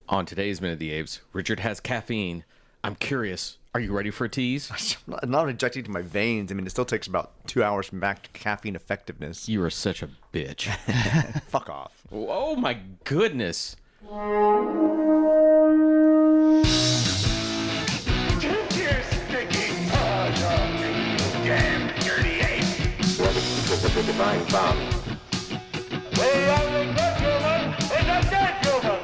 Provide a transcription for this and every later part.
On today's Minute of the Apes, Richard has caffeine. I'm curious. Are you ready for a tease? Not injecting to my veins. I mean, it still takes about 2 hours from back to caffeine effectiveness. You are such a bitch. Fuck off. Oh my goodness. Take your stinking paws off me, you damn dirty ape! What is the divine bomb? The only good human is a dead human!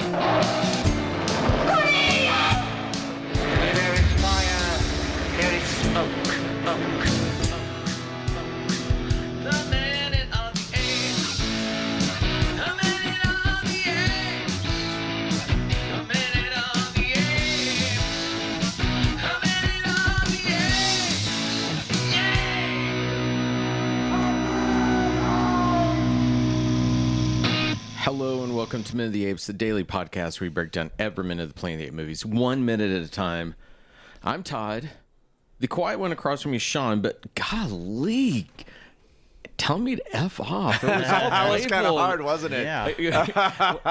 Where there is fire, there is smoke. The minute of the apes. The minute of the apes. The minute of the apes. The minute of the apes. Hello and welcome to Minute of the Apes, the daily podcast where we break down every minute of the Planet of the Apes movies, 1 minute at a time. I'm Todd. The quiet one across from me is Sean, but golly, tell me to F off. It was all That was kind of playful. hard, wasn't it? Yeah.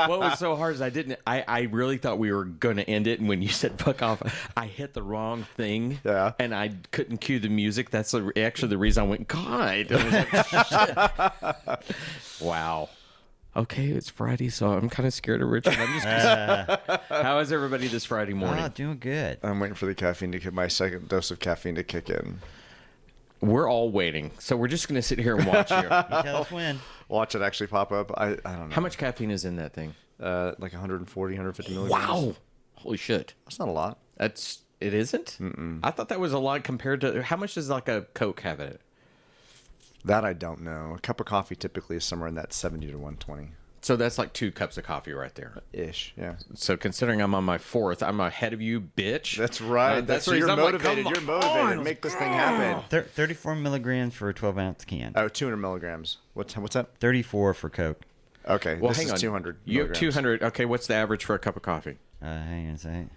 What was so hard is I really thought we were going to end it, and when you said fuck off, I hit the wrong thing. Yeah. And I couldn't cue the music. That's actually the reason I went, God. I was like, shit. Wow. Okay, it's Friday, so I'm kind of scared of Richard. I'm just How is everybody this Friday morning? Doing good. I'm waiting for the caffeine to kick my second dose of caffeine to kick in. We're all waiting, so we're just going to sit here and watch here. Tell us when. Watch it actually pop up. I don't know. How much caffeine is in that thing? Like 140, 150 milligrams. Wow. Holy shit. That's not a lot. It isn't? Mm-mm. I thought that was a lot compared to, how much does like a Coke have in it? That I don't know. A cup of coffee typically is somewhere in that 70 to 120 So that's like 2 cups of coffee right there. ish. Yeah. So considering I'm on my 4th, I'm ahead of you, bitch. That's right. That's So the you're reason I'm like, motivated. come You're motivated. on. Make this thing happen. 34 milligrams for a 12-ounce can. Oh, 200 milligrams. What's that? 34 for Coke. Okay. Well, this hang is on. 200 You have milligrams. 200. Okay, what's the average for a cup of coffee? Hang on a second.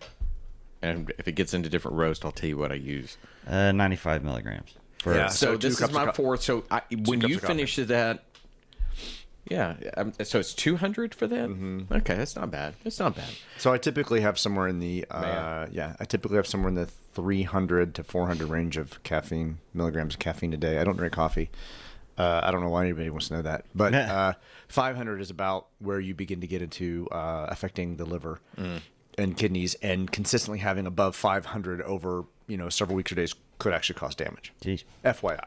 And if it gets into different roast, I'll tell you what I use. 95 milligrams. For Yeah. So So this 2 is cups my of 4th. So when cups you of coffee. finish that, yeah. So it's 200 for that. Mm-hmm. Okay, that's not bad. That's not bad. So I typically have somewhere in the Man. I typically have somewhere in the 300 to 400 range of milligrams of caffeine a day. I don't drink coffee. I don't know why anybody wants to know that, but 500 is about where you begin to get into affecting the liver and kidneys, and consistently having above 500 over several weeks or days could actually cause damage. Jeez. FYI.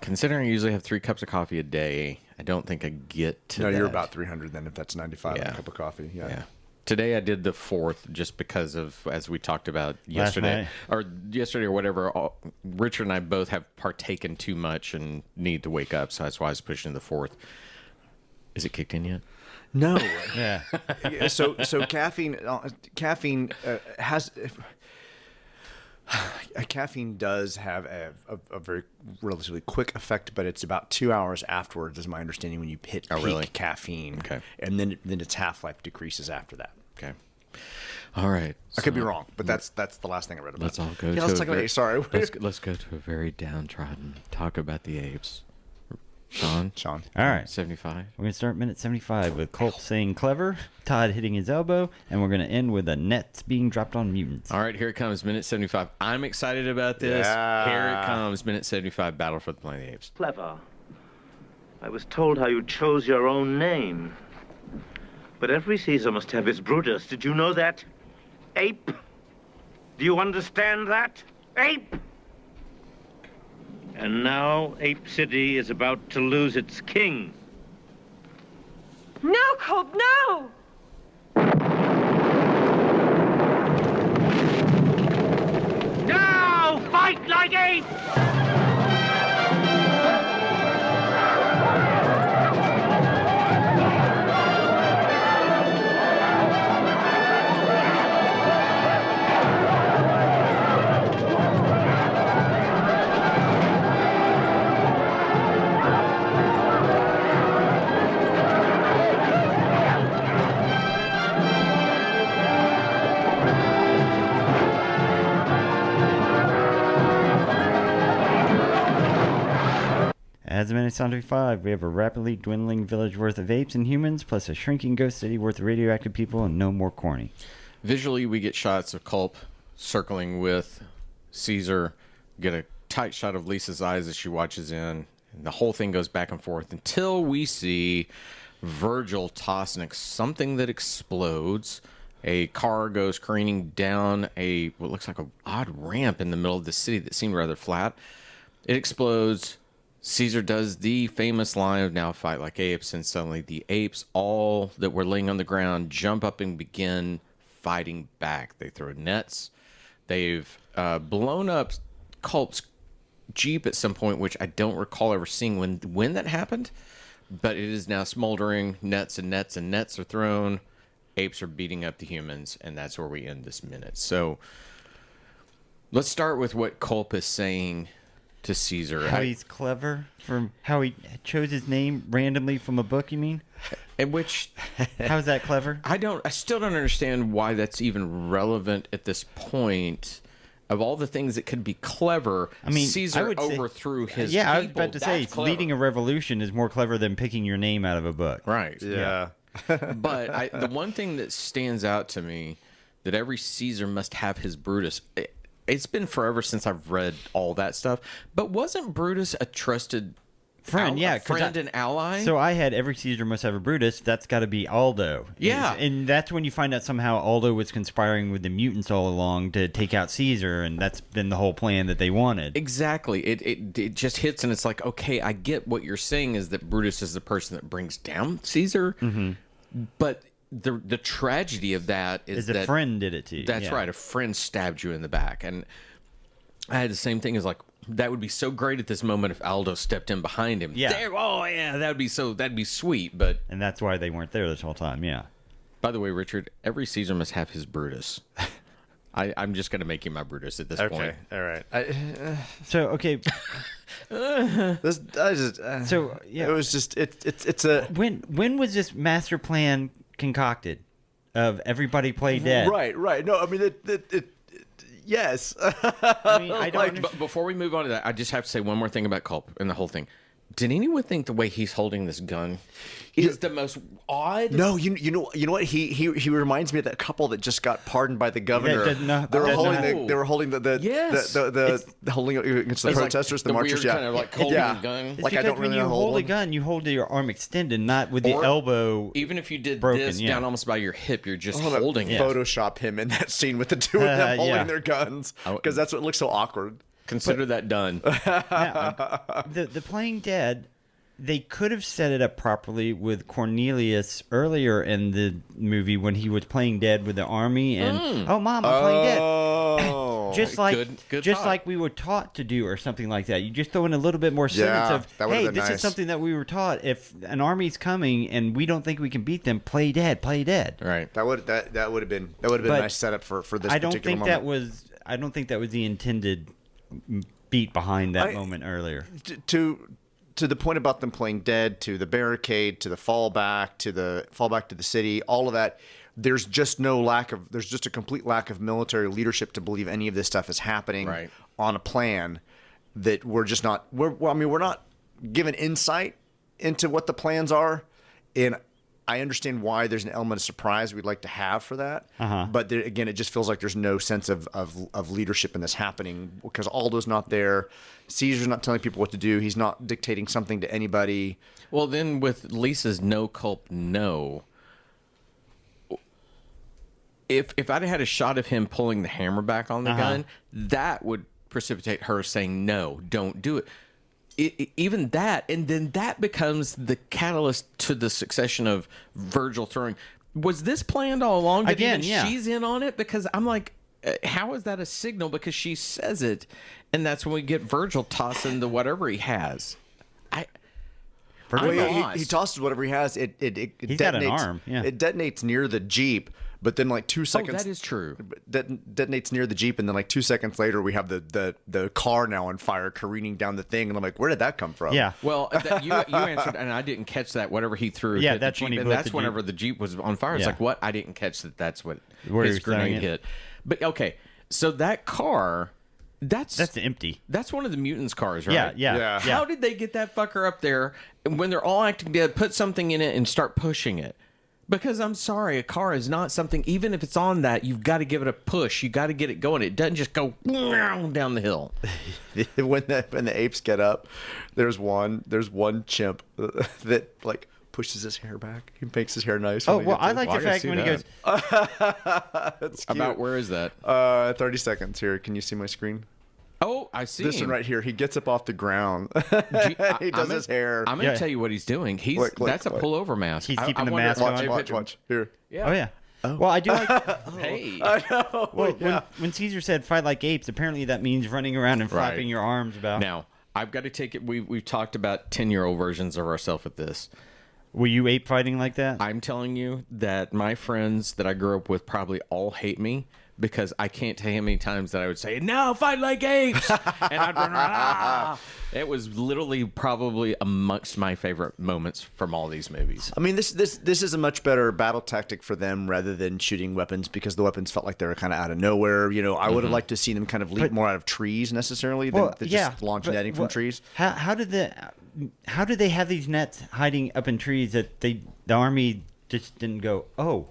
Considering I usually have 3 cups of coffee a day, I don't think I get to No, that. you're about 300 then if that's 95 Yeah. on a cup of coffee. Yeah. Yeah. Today I did the 4th just because of, as we talked about yesterday, or whatever, Richard and I both have partaken too much and need to wake up, so that's why I was pushing the 4th. Is it kicked in yet? No. Yeah. Yeah, so caffeine has caffeine does have a very relatively quick effect, but it's about 2 hours afterwards, is my understanding, when you hit peak really? caffeine. Okay. And then its half-life decreases after that. Okay. All right. I could be wrong, but that's the last thing I read about. Let's all go Yeah, to let's a talk about very- sorry. Let's go to a very downtrodden talk about the apes. Sean? Sean. All right. 75. We're going to start minute 75 with Colt saying clever, Todd hitting his elbow, and we're going to end with the nets being dropped on mutants. All right, here it comes, minute 75. I'm excited about this. Yeah. Here it comes, minute 75, Battle for the Planet of the Apes. Clever. I was told how you chose your own name. But every Caesar must have his Brutus. Did you know that? Ape? Do you understand that? Ape! And now Ape City is about to lose its king. No, Colt, no! Now fight like apes! As of minute 75, we have a rapidly dwindling village worth of apes and humans, plus a shrinking ghost city worth of radioactive people, and no more corny. Visually, we get shots of Culp circling with Caesar, get a tight shot of Lisa's eyes as she watches in, and the whole thing goes back and forth until we see Virgil tossing something that explodes. A car goes careening down what looks like an odd ramp in the middle of the city that seemed rather flat. It explodes. Caesar does the famous line of "now fight like apes," and suddenly the apes, all that were laying on the ground, jump up and begin fighting back. They throw nets. They've blown up Culp's Jeep at some point, which I don't recall ever seeing when that happened, but it is now smoldering. Nets and nets and nets are thrown. Apes are beating up the humans, and that's where we end this minute. So let's start with what Culp is saying to Caesar. How he's clever, from how he chose his name randomly from a book, you mean? In which How's that clever? I still don't understand why that's even relevant at this point. Of all the things that could be clever, I mean, Caesar I would say- overthrew his Yeah, I was people. about to say, That's clever. leading a revolution is more clever than picking your name out of a book. Right. Yeah. But the one thing that stands out to me, that every Caesar must have his Brutus. It's been forever since I've read all that stuff. But wasn't Brutus a trusted Friend, yeah. 'cause friend and ally? So I had every Caesar must have a Brutus. That's got to be Aldo. Yeah. And that's when you find out somehow Aldo was conspiring with the mutants all along to take out Caesar, and that's been the whole plan that they wanted. Exactly. It just hits, and it's like, okay, I get what you're saying is that Brutus is the person that brings down Caesar, but the tragedy of that is a that friend did it to you. That's yeah. right. A friend stabbed you in the back, and I had the same thing as like, that would be so great at this moment if Aldo stepped in behind him. Yeah. That'd be sweet. But And that's why they weren't there this whole time, yeah. by the way, Richard, every Caesar must have his Brutus. I'm just gonna make you my Brutus at this point. All right. So, okay, So, yeah. It was just it's a when was this master plan concocted of everybody play dead? right. No, I mean it yes. I mean, I don't But before we move on to that, I just have to say one more thing about Culp and the whole thing. Did anyone think the way he's holding this gun is the most odd? No, you know what? He reminds me of that couple that just got pardoned by the governor. doesn't know- they were doesn't holding know. they were holding the Yes. holding it against the It's like protesters, the the marchers. weird Yeah, kind of like holding yeah. a gun. It's Like I because don't when really you know how hold old a one. gun, you hold your arm extended, not with the Or elbow. Even if you did Broken, this yeah. down almost by your hip, you're just Hold up, holding it. Photoshop him in that scene with the two of them holding Yeah. their guns because that's what looks so awkward. Consider that done. The playing dead, they could have set it up properly with Cornelius earlier in the movie when he was playing dead with the army and oh mom, I'm playing dead. Oh, Just like good just thought. like we were taught to do or something like that. You just throw in a little bit more sentence Yeah, of that would've hey, been this nice. is something that we were taught. If an army's coming and we don't think we can beat them, play dead. Right. that would have been a But nice setup for this. I don't particular think moment. I don't think that was the intended beat behind that I- moment earlier. to the point about them playing dead, to the barricade, to the fallback to the city, all of that. There's just a complete lack of military leadership to believe any of this stuff is happening Right. on a plan that we're just not. We're not given insight into what the plans are, and I understand why there's an element of surprise we'd like to have for that. But there, again, it just feels like there's no sense of leadership in this happening because Aldo's not there. Caesar's not telling people what to do. He's not dictating something to anybody. Well, then with Lisa's no Culp no, if I'd had a shot of him pulling the hammer back on the gun, that would precipitate her saying no, don't do it. Even that, and then that becomes the catalyst to the succession of Virgil throwing. Was this planned all along? That Again, even yeah. she's in on it? Because I'm like, how is that a signal? Because she says it, and that's when we get Virgil tossing the whatever he has. I'm lost. He tosses whatever he has. It He's detonates. got an arm, yeah. It detonates near the Jeep, but then like 2 seconds. that is true. Detonates near the Jeep, and then like 2 seconds later, we have the car now on fire, careening down the thing, and I'm like, where did that come from? Yeah. Well, you answered, and I didn't catch that. Whatever he threw, Yeah, hit the that's when Jeep, he and blew up that's the Jeep. whenever the Jeep was on fire. It's Yeah. like, what? I didn't catch that. That's what Where he his was throwing grenade it. hit. But okay, so that car That's empty. That's one of the mutants' cars, right? Yeah. How did they get that fucker up there and when they're all acting dead, put something in it and start pushing it? Because I'm sorry, a car is not something, even if it's on that, you've got to give it a push. You got to get it going. It doesn't just go down the hill. when the apes get up, there's one chimp that like pushes his hair back. He makes his hair nice. Oh, well, I like the fact when he goes, That's cute. About where is that? 30 seconds here. Can you see my screen? Oh, I see. This one right here. He gets up off the ground. He does his hair. I'm going to tell you what he's doing. That's a pullover mask. He's keeping the wonder- mask on. Watch. Here. Yeah. oh, yeah. Well, I do like. Hey. Well, when Caesar said fight like apes, apparently that means running around and flapping Right. your arms about. Now, I've got to take it. We've talked about 10-year-old versions of ourselves with this. Were you ape fighting like that? I'm telling you that my friends that I grew up with probably all hate me because I can't tell you how many times that I would say, "No, fight like apes," and I'd run around. Ah! It was literally probably amongst my favorite moments from all these movies. I mean, this is a much better battle tactic for them rather than shooting weapons because the weapons felt like they were kind of out of nowhere. You know, I would have liked to see them kind of leap more out of trees necessarily than just launch netting from trees. How did they have these nets hiding up in trees that the army just didn't go? Oh,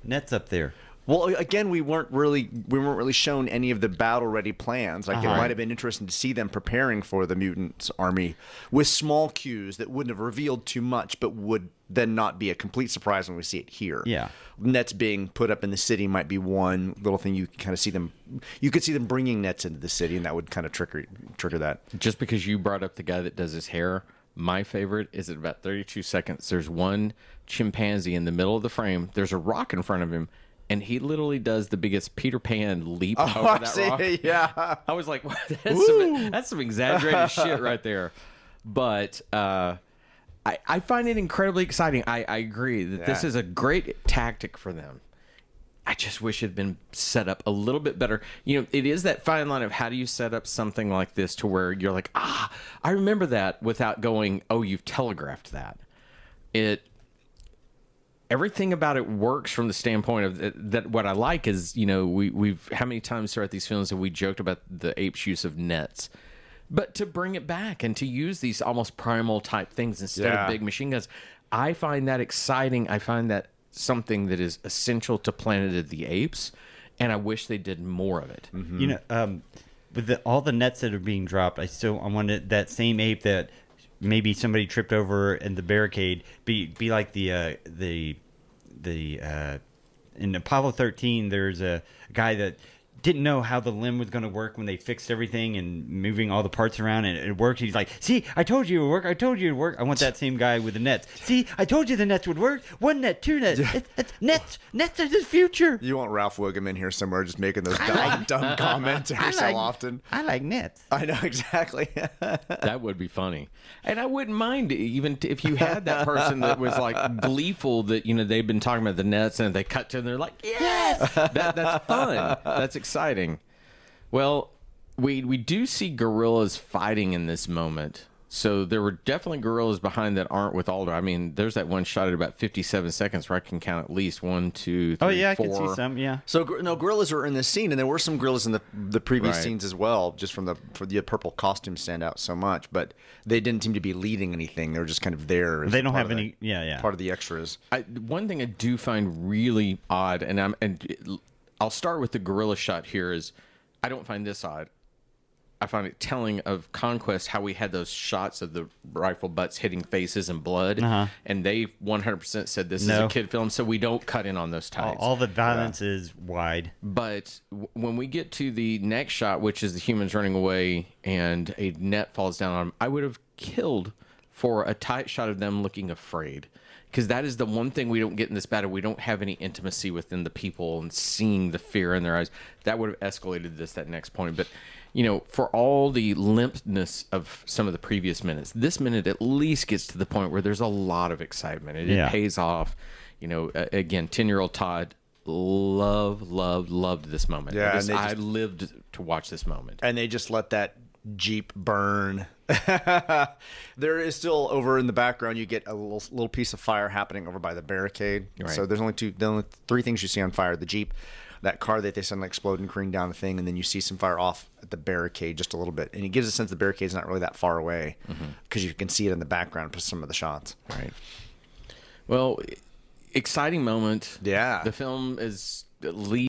nets up there. Well, again, we weren't really shown any of the battle-ready plans. Like, it might have been interesting to see them preparing for the mutants' army with small cues that wouldn't have revealed too much, but would then not be a complete surprise when we see it here. Yeah. Nets being put up in the city might be one little thing you can kind of see them. You could see them bringing nets into the city, and that would kind of trigger that. Just because you brought up the guy that does his hair, my favorite is at about 32 seconds. There's one chimpanzee in the middle of the frame. There's a rock in front of him. And he literally does the biggest Peter Pan leap over that rock. Yeah. I was like, that's some exaggerated shit right there. But I find it incredibly exciting. I agree that this is a great tactic for them. I just wish it had been set up a little bit better. You know, it is that fine line of how do you set up something like this to where you're like, I remember that without going, oh, you've telegraphed that. Everything about it works from the standpoint of that. What I like is, you know, we've how many times throughout these films have we joked about the apes' use of nets, but to bring it back and to use these almost primal type things instead of big machine guns, I find that exciting. I find that something that is essential to Planet of the Apes, and I wish they did more of it. Mm-hmm. You know, with all the nets that are being dropped, I wanted that same ape that maybe somebody tripped over in the barricade be like the in Apollo 13 there's a guy that didn't know how the limb was going to work when they fixed everything and moving all the parts around, and it worked. He's like, see, I told you it would work. I told you it would work. I want that same guy with the nets. See, I told you the nets would work. One net, two nets. It's nets are the future. You want Ralph Wiggum in here somewhere just making those dumb comments every so often. I like nets. I know, exactly. That would be funny. And I wouldn't mind even if you had that person that was like gleeful that, you know, they've been talking about the nets and they cut to them, they're like, yes! That's fun. That's exciting. Well, we do see gorillas fighting in this moment. So there were definitely gorillas behind that aren't with Alder. I mean, there's that one shot at about 57 seconds where I can count at least 1, 2, 3, 4. Oh, yeah, I can see some, yeah. So, no, gorillas are in this scene, and there were some gorillas in the previous Right. scenes as well, just for the purple costumes stand out so much, but they didn't seem to be leading anything. They were just kind of there. As They don't part have of any, part of the extras. One thing I do find really odd, and I'll start with the gorilla shot here, is I don't find this odd. I find it telling of Conquest how we had those shots of the rifle butts hitting faces and blood, and they 100% said this is a kid film, so we don't cut in on those types. all the violence is wide. But when we get to the next shot, which is the humans running away and a net falls down on them, I would have killed for a tight shot of them looking afraid. Because that is the one thing we don't get in this battle. We don't have any intimacy within the people and seeing the fear in their eyes. That would have escalated that next point. But, you know, for all the limpness of some of the previous minutes, this minute at least gets to the point where there's a lot of excitement. It pays off. You know, again, 10-year-old Todd loved this moment. Yeah, I lived to watch this moment. And they just let that Jeep burn. There is still over in the background. You get a little piece of fire happening over by the barricade. Right. So there's only three things you see on fire: the Jeep, that car that they suddenly explode and careen down the thing, and then you see some fire off at the barricade just a little bit, and it gives a sense the barricade's not really that far away because you can see it in the background for some of the shots. Right. Well, exciting moment. Yeah. The film is leading